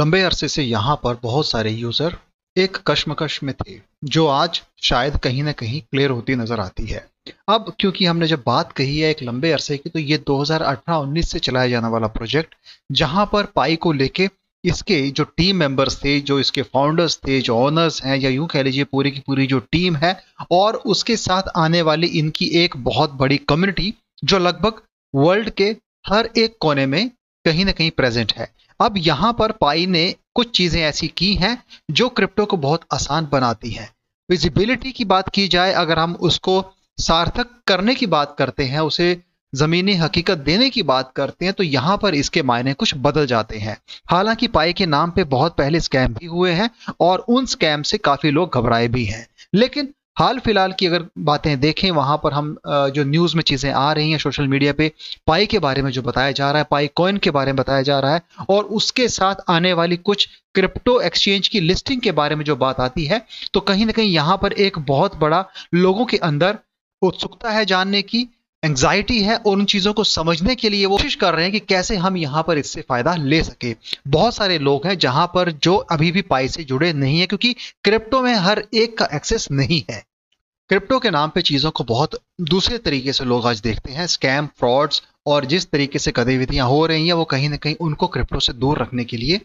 लंबे अरसे से यहाँ पर बहुत सारे यूजर एक कश्मकश में थे, जो आज शायद कहीं ना कहीं क्लियर होती नजर आती है। अब क्योंकि हमने जब बात कही है एक लंबे अरसे की, तो ये 2018-19 से चलाया जाने वाला प्रोजेक्ट, जहां पर पाई को लेके इसके जो टीम मेंबर्स थे, जो इसके फाउंडर्स थे, जो ओनर्स हैं, या यूं कह लीजिए पूरी की पूरी जो टीम है, और उसके साथ आने वाली इनकी एक बहुत बड़ी कम्युनिटी, जो लगभग वर्ल्ड के हर एक कोने में कहीं ना कहीं प्रेजेंट है। अब यहां पर पाई ने कुछ चीजें ऐसी की हैं जो क्रिप्टो को बहुत आसान बनाती हैं। विजिबिलिटी की बात की जाए, अगर हम उसको सार्थक करने की बात करते हैं, उसे जमीनी हकीकत देने की बात करते हैं, तो यहां पर इसके मायने कुछ बदल जाते हैं। हालांकि पाई के नाम पे बहुत पहले स्कैम भी हुए हैं और उन स्कैम से काफी लोग घबराए भी हैं, लेकिन हाल फिलहाल की अगर बातें देखें, वहां पर हम जो न्यूज में चीजें आ रही हैं सोशल मीडिया पे, पाई के बारे में जो बताया जा रहा है, पाई कॉइन के बारे में बताया जा रहा है, और उसके साथ आने वाली कुछ क्रिप्टो एक्सचेंज की लिस्टिंग के बारे में जो बात आती है, तो कहीं ना कहीं यहां पर एक बहुत बड़ा लोगों के अंदर उत्सुकता है जानने की, एंग्जाइटी है, और उन चीजों को समझने के लिए वो कोशिश कर रहे हैं कि कैसे हम यहां पर इससे फायदा ले सके। बहुत सारे लोग हैं जहां पर जो अभी भी पाई से जुड़े नहीं है, क्योंकि क्रिप्टो में हर एक का एक्सेस नहीं है। क्रिप्टो के नाम पे चीजों को बहुत दूसरे तरीके से लोग आज देखते हैं, स्कैम, फ्रॉड्स, और जिस तरीके से गतिविधियां हो रही हैं, वो कहीं ना कहीं उनको क्रिप्टो से दूर रखने के लिए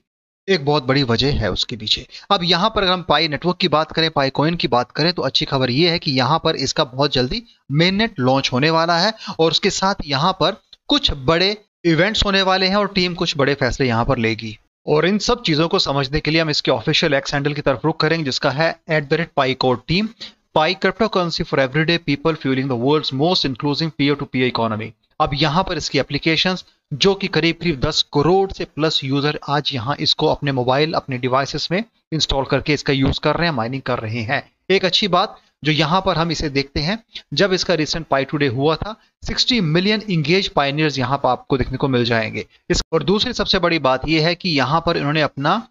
एक बहुत बड़ी वजह है उसके पीछे। अब यहाँ पर अगर हम पाई नेटवर्क की बात करें, पाई कॉइन की बात करें, तो अच्छी खबर यह है कि यहाँ पर इसका बहुत जल्दी मेन नेट लॉन्च होने वाला है, और उसके साथ यहाँ पर कुछ बड़े इवेंट्स होने वाले हैं, और टीम कुछ बड़े फैसले यहाँ पर लेगी। और इन सब चीजों को समझने के लिए हम इसके ऑफिशियल एक्स हैंडल की तरफ रुख करेंगे, जिसका है @PaiCodeTeam, Pi cryptocurrency for everyday people fueling the world's most inclusive peer to peer economy. अब यहाँ पर इसकी एप्लीकेशंस, जो कि करीब करीब 10 करोड़ से प्लस यूजर आज यहाँ इसको अपने मोबाइल, अपने डिवाइसेस में इंस्टॉल करके इसका यूज कर रहे हैं, माइनिंग कर रहे हैं। एक अच्छी बात जो यहाँ पर हम इसे देखते हैं, जब इसका रिसेंट पाई टुडे हुआ था, 60 मिलियन इंगेज पायनियर्स यहाँ पर आपको देखने को मिल जाएंगे। और दूसरी सबसे बड़ी बात यह है कि यहाँ पर इन्होंने अपना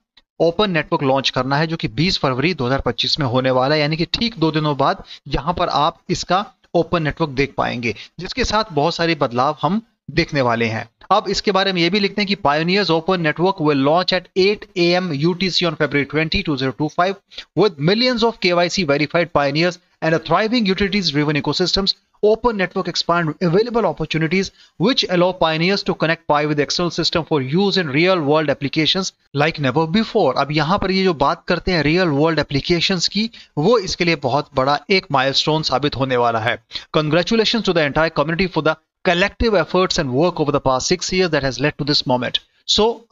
ओपन नेटवर्क लॉन्च करना है, जो कि 20 फरवरी 2025 में होने वाला है, यानी कि ठीक 2 दिनों बाद यहाँ पर आप इसका ओपन नेटवर्क देख पाएंगे, जिसके साथ बहुत सारे बदलाव हम देखने वाले हैं। अब इसके बारे में यह भी लिखते हैं कि pioneers open network will launch eight 8 AM UTC on February 20, 2025 with millions of KYC verified pioneers and a thriving utilities driven ecosystems. Open network expand available opportunities which allow pioneers to connect Pi with the external system for use in real world applications like never before. अब यहाँ पर ये जो बात करते हैं real world applications की, वो इसके लिए बहुत बड़ा एक माइलस्टोन साबित होने वाला है। Congratulations to the entire community for the collective efforts and work over the past 6 years that has led to this moment.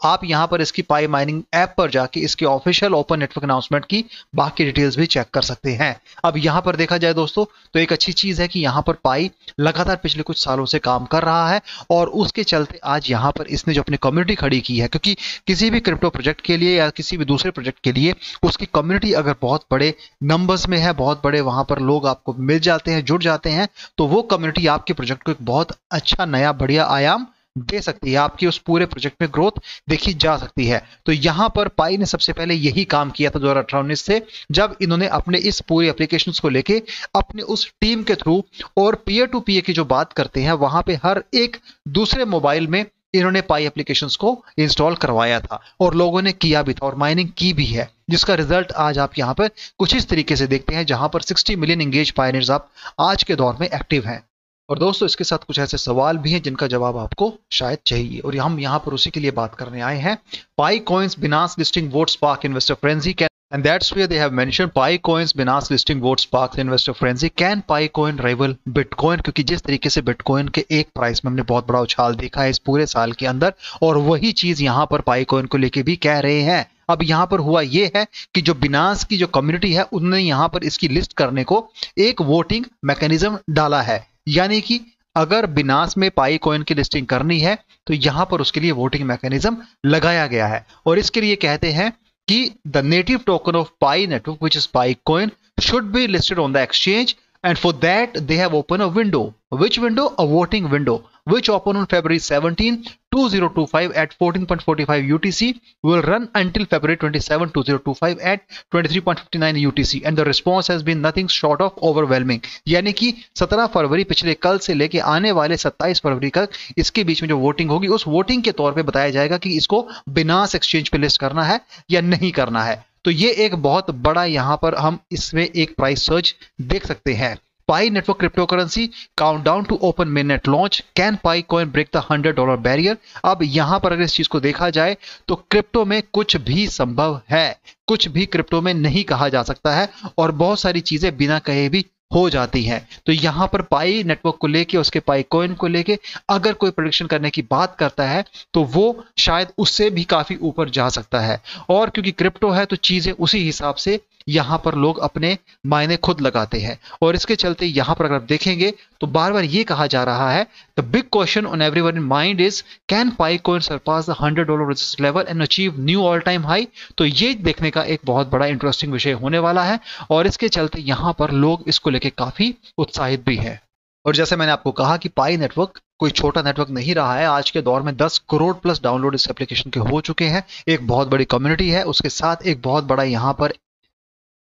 आप यहां पर इसकी पाई माइनिंग ऐप पर जाके इसके ऑफिशियल ओपन नेटवर्क अनाउंसमेंट की बाकी डिटेल्स भी चेक कर सकते हैं। अब यहां पर देखा जाए दोस्तों, तो एक अच्छी चीज है कि यहां पर पाई लगातार पिछले कुछ सालों से काम कर रहा है, और उसके चलते आज यहां पर इसने जो अपनी कम्युनिटी खड़ी की है, क्योंकि किसी भी क्रिप्टो प्रोजेक्ट के लिए या किसी भी दूसरे प्रोजेक्ट के लिए उसकी कम्युनिटी अगर बहुत बड़े नंबर्स में है, बहुत बड़े वहां पर लोग आपको मिल जाते हैं, जुड़ जाते हैं, तो वो कम्युनिटी आपके प्रोजेक्ट को एक बहुत अच्छा नया बढ़िया आयाम दे सकती है, आपकी उस पूरे प्रोजेक्ट में ग्रोथ देखी जा सकती है। तो यहां पर पाई ने सबसे पहले यही काम किया था 2018-19 से, जब इन्होंने अपने इस पूरी एप्लीकेशंस को लेके अपने उस टीम के थ्रू, और पीयर टू पीयर की जो बात करते हैं, वहां पे हर एक दूसरे मोबाइल में इन्होंने पाई एप्लीकेशंस को इंस्टॉल करवाया था, और लोगों ने किया भी था और माइनिंग की भी है, जिसका रिजल्ट आज आप यहां पर कुछ इस तरीके से देखते हैं, जहां पर 60 मिलियन इंगेज पायनियर्स आप आज के दौर में एक्टिव हैं। और दोस्तों, इसके साथ कुछ ऐसे सवाल भी हैं जिनका जवाब आपको शायद चाहिए, और हम यहाँ पर उसी के लिए बात करने आए हैं। पाई coins Binance listing vote spark investor frenzy, and that's where they have mentioned Pi coins Binance listing vote sparks investor frenzy. Can Pi coin rival Bitcoin? क्योंकि जिस तरीके से Bitcoin के एक प्राइस में हमने बहुत बड़ा उछाल देखा है इस पूरे साल के अंदर, और वही चीज यहाँ पर Pi coin को लेके भी कह रहे हैं। अब यहाँ पर हुआ यह है कि जो Binance की जो कम्युनिटी है, उन्होंने यहाँ पर इसकी लिस्ट करने को एक वोटिंग मैकेनिज्म डाला है, यानी कि अगर Binance में पाई कॉइन की लिस्टिंग करनी है, तो यहां पर उसके लिए वोटिंग मैकेनिज्म लगाया गया है, और इसके लिए कहते हैं कि the native token of pi network which is pi coin should be listed on the exchange, and for that they have open a window. Which window? A voting window. which opened on February 17, 2025 at 14.45 UTC will run until February 27, 2025 at 23.59 UTC and the response has been nothing short of overwhelming। यानी कि 17 फरवरी पिछले कल से लेके आने वाले 27 फरवरी तक इसके बीच में जो वोटिंग होगी उस वोटिंग के तौर पे बताया जाएगा कि इसको बिनास एक्सचेंज पे लिस्ट करना है या नहीं करना है। तो ये एक बहुत बड़ा यहां पर हम इसमें एक प्राइस सर्च देख सकते हैं। Pi network cryptocurrency countdown to open mainnet launch, can Pi coin break the $100 barrier? अब यहां पर अगर इस चीज को देखा जाए तो क्रिप्टो में कुछ भी संभव है, कुछ भी क्रिप्टो में नहीं कहा जा सकता है और बहुत सारी चीजें बिना कहे भी हो जाती हैं। तो यहां पर पाई नेटवर्क को लेके, उसके पाई कॉइन को लेके अगर कोई प्रेडिक्शन करने की बात करता है तो वो शायद उससे भी काफी ऊपर जा सकता है। और क्योंकि क्रिप्टो है तो चीजें उसी हिसाब से यहां पर लोग अपने मायने खुद लगाते हैं और इसके चलते यहां पर अगर आप देखेंगे तो बार बार ये कहा जा रहा है the big question on everyone in mind is can Pi coin surpass the $100 resistance level and achieve new all time high. तो ये देखने का एक बहुत बड़ा इंटरेस्टिंग विषय होने वाला है और इसके चलते यहां पर लोग इसको लेके काफी उत्साहित भी है। और जैसे मैंने आपको कहा कि पाई नेटवर्क कोई छोटा नेटवर्क नहीं रहा है, आज के दौर में 10 करोड़ प्लस डाउनलोड इस एप्लीकेशन के हो चुके हैं, एक बहुत बड़ी कम्युनिटी है, उसके साथ एक बहुत बड़ा यहां पर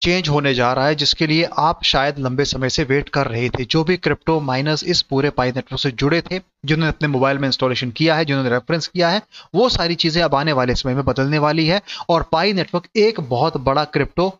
चेंज होने जा रहा है जिसके लिए आप शायद लंबे समय से वेट कर रहे थे। जो भी क्रिप्टो माइनर्स इस पूरे पाई नेटवर्क से जुड़े थे, जिन्होंने अपने मोबाइल में इंस्टॉलेशन किया है, जिन्होंने रेफरेंस किया है, वो सारी चीजें अब आने वाले समय में बदलने वाली है और पाई नेटवर्क एक बहुत बड़ा क्रिप्टो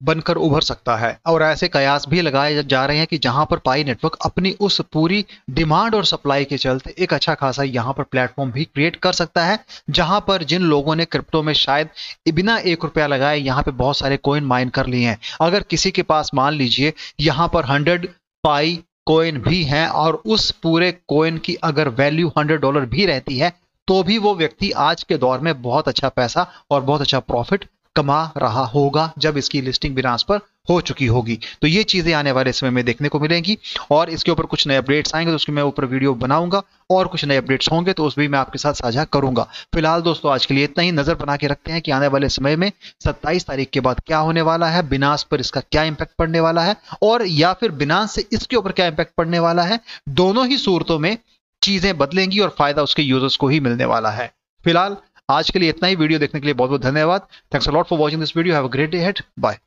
बनकर उभर सकता है। और ऐसे कयास भी लगाए जा रहे हैं कि जहां पर पाई नेटवर्क अपनी उस पूरी डिमांड और सप्लाई के चलते एक अच्छा खासा यहां पर प्लेटफॉर्म भी क्रिएट कर सकता है, जहां पर जिन लोगों ने क्रिप्टो में शायद बिना ₹1 लगाए यहां पे बहुत सारे कॉइन माइन कर लिए हैं, अगर किसी के पास मान लीजिए यहां पर 100 पाई कॉइन भी हैं और उस पूरे कॉइन की अगर वैल्यू $100 भी रहती है तो भी वो व्यक्ति आज के दौर में बहुत अच्छा पैसा और बहुत अच्छा प्रॉफिट कमा रहा होगा जब इसकी लिस्टिंग बिनास पर हो चुकी होगी। तो ये चीजें आने वाले समय में देखने को मिलेंगी और इसके ऊपर कुछ नए अपडेट्स आएंगे तो उसके मैं ऊपर वीडियो बनाऊंगा और कुछ नए अपडेट्स होंगे तो उस भी मैं आपके साथ साझा करूंगा। फिलहाल दोस्तों आज के लिए इतना ही। नजर बना के रखते हैं कि आने वाले समय में 27 तारीख के बाद क्या होने वाला है, बिनास पर इसका क्या इंपैक्ट पड़ने वाला है और या फिर बिनास से इसके ऊपर क्या इंपैक्ट पड़ने वाला है। दोनों ही सूरतों में चीजें बदलेंगी और फायदा उसके यूजर्स को ही मिलने वाला है। फिलहाल आज के लिए इतना ही। वीडियो देखने के लिए बहुत बहुत धन्यवाद। Thanks a lot for watching this video. Have a great day ahead. Bye.